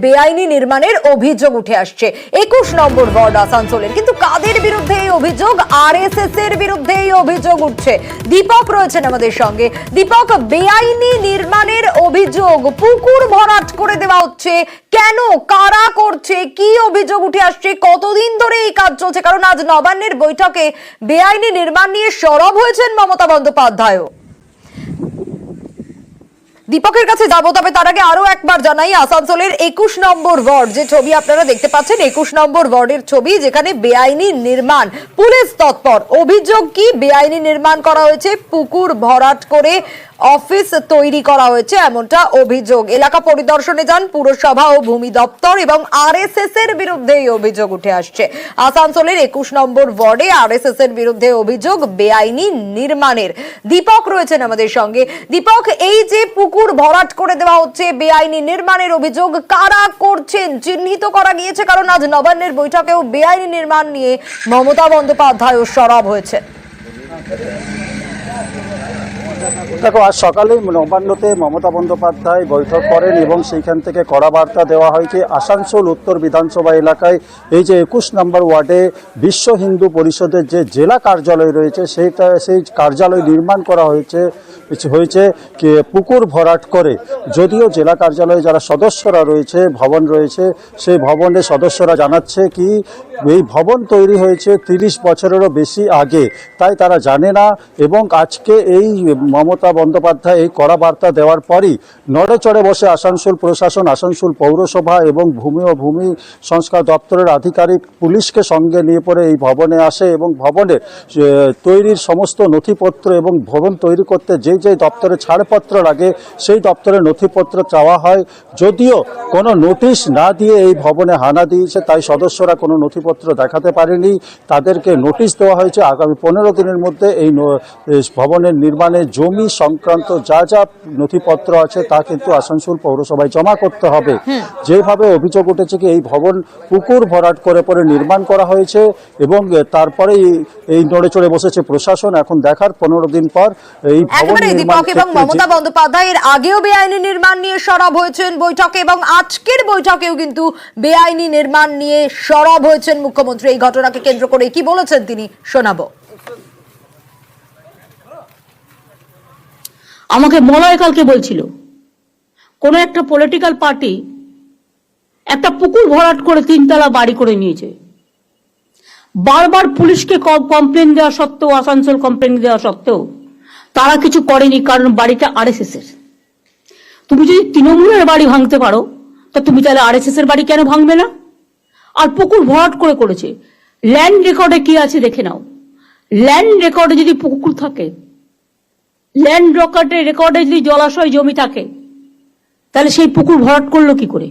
বেআইনি নির্মাণের অভিযোগ উঠে আসছে 21 নম্বর ওয়ার্ড আসানসোলের। কিন্তু কাদের বিরুদ্ধে এই অভিযোগ? আরএসএস এর বিরুদ্ধে এই অভিযোগ উঠছে। দীপক রয়েছেন আমাদের সঙ্গে। দীপক, বেআইনি নির্মাণের অভিযোগ, পুকুর ভরাট করে দেওয়া হচ্ছে, কেন, কারা করছে, কি অভিযোগ উঠে আসছে, কতদিন ধরে এই কাজ চলছে? কারণ আজ নবান্নের বৈঠকে বেআইনি নির্মাণ নিয়ে সরব হয়েছেন মমতা বন্দ্যোপাধ্যায়ও। দীপকের কাছে যাবো, তবে তার আগে আরো একবার জানাই, আসানসোলের 21 নম্বর ওয়ার্ড, যে ছবি আপনারা দেখতে পাচ্ছেন 21 নম্বর ওয়ার্ডের ছবি, যেখানে বেআইনি নির্মাণ, পুলিশ তৎপর। অভিযোগ কি? বেআইনি নির্মাণ করা হয়েছে, পুকুর ভরাট করে অফিস তৈরি করা হয়েছে, এমনটা অভিযোগ। এলাকা পরিদর্শনে যান পুরসভা ও ভূমি দপ্তর এবং আরএসএস এর বিরুদ্ধে এই অভিযোগ উঠে আসছে। আসানসোলের 21 নম্বর ওয়ার্ডে আরএসএস এর বিরুদ্ধে অভিযোগ বেআইনি নির্মাণের। দীপক রয়েছেন আমাদের সঙ্গে। দীপক, এই যে পুকুর ভরাট করে দেওয়া হচ্ছে, বেআইনি নির্মাণের অভিযোগ, কারা করছেন চিহ্নিত করা গিয়েছে? কারণ আজ নবান্নের বৈঠকেও বেআইনি নির্মাণ নিয়ে মমতা বন্দ্যোপাধ্যায় সরব হয়েছে। দেখো, আজ সকালেই নবান্নতে মমতা বন্দ্যোপাধ্যায় বৈঠক করেন এবং সেইখান থেকে কড়া বার্তা দেওয়া হয় যে আসানসোল উত্তর বিধানসভা এলাকায় এই যে 21 নম্বর ওয়ার্ডে বিশ্ব হিন্দু পরিষদের যে জেলা কার্যালয় রয়েছে সেই কার্যালয় নির্মাণ করা হয়েছে পুকুর ভরাট করে। যদিও জেলা কার্যালয়ে যারা সদস্যরা রয়েছে, ভবন রয়েছে, সেই ভবনের সদস্যরা জানাচ্ছে কি এই ভবন তৈরি হয়েছে 30 বছরেরও বেশি আগে, তাই তারা জানে না। এবং আজকে এই মমতা বন্দ্যোপাধ্যায় এই কড়া বার্তা দেওয়ার পরই নড়ে চড়ে বসে আসানসোল প্রশাসন, আসানসোল পৌরসভা এবং ভূমি ও ভূমি সংস্কার দপ্তরের আধিকারিক পুলিশকে সঙ্গে নিয়ে পড়ে এই ভবনে আসে এবং ভবনের তৈরির সমস্ত নথিপত্র এবং ভবন তৈরি করতে যে দপ্তরে ছাড়পত্র লাগে সেই দপ্তরের নথিপত্র চাওয়া হয়। যদিও কোনো নোটিশ না দিয়ে এই ভবনে হানা দিয়েছে, তাই সদস্যরা কোনো নথিপত্র দেখাতে পারেনি। তাদেরকে নোটিশ দেওয়া হয়েছে আগামী 15 দিনের মধ্যে এই ভবনের নির্মাণে জমি সংক্রান্ত যা যা নথিপত্র আছে তা কিন্তু আসানসোল পৌরসভায় জমা করতে হবে। যেভাবে অভিযোগ উঠেছে কি এই ভবন পুকুর ভরাট করে পরে নির্মাণ করা হয়েছে এবং তারপরে এই নড়ে চড়ে বসেছে প্রশাসন। এখন দেখার 15 দিন পর এই ভবন দীপক এবং মমতা বন্দ্যোপাধ্যায় এর আগেও বেআইনি নির্মাণ নিয়ে সরব হয়েছেন বৈঠকে এবং আজকের বৈঠকেও কিন্তু বেআইনি নির্মাণ নিয়ে সরব হয়েছেন মুখ্যমন্ত্রী। এই ঘটনাকে কেন্দ্র করে কি বলেছেন তিনি, শোনাবো। আমাকে মলয় কালকে বলছিল কোন একটা পলিটিক্যাল পার্টি একটা পুকুর ভরাট করে 3 তলা বাড়ি করে নিয়েছে। বারবার পুলিশকে কমপ্লেন দেওয়া সত্ত্বেও, আসানসোল কমপ্লেন দেওয়া সত্ত্বেও তারা কিছু করেনি, কারণ বাড়িটা আরএসএস এর। তুমি যদি তৃণমূলের বাড়ি ভাঙতে পারো তা তুমি তাহলে আরএসএস এর বাড়ি কেন ভাঙবে না? আর পুকুর ভরাট করেছে। ল্যান্ড রেকর্ডে কি আছে দেখে নাও। ল্যান্ড রেকর্ডে যদি পুকুর থাকে, ল্যান্ড রেকর্ডে যদি জলাশয় জমি থাকে, তাহলে সেই পুকুর ভরাট করলো কি করে?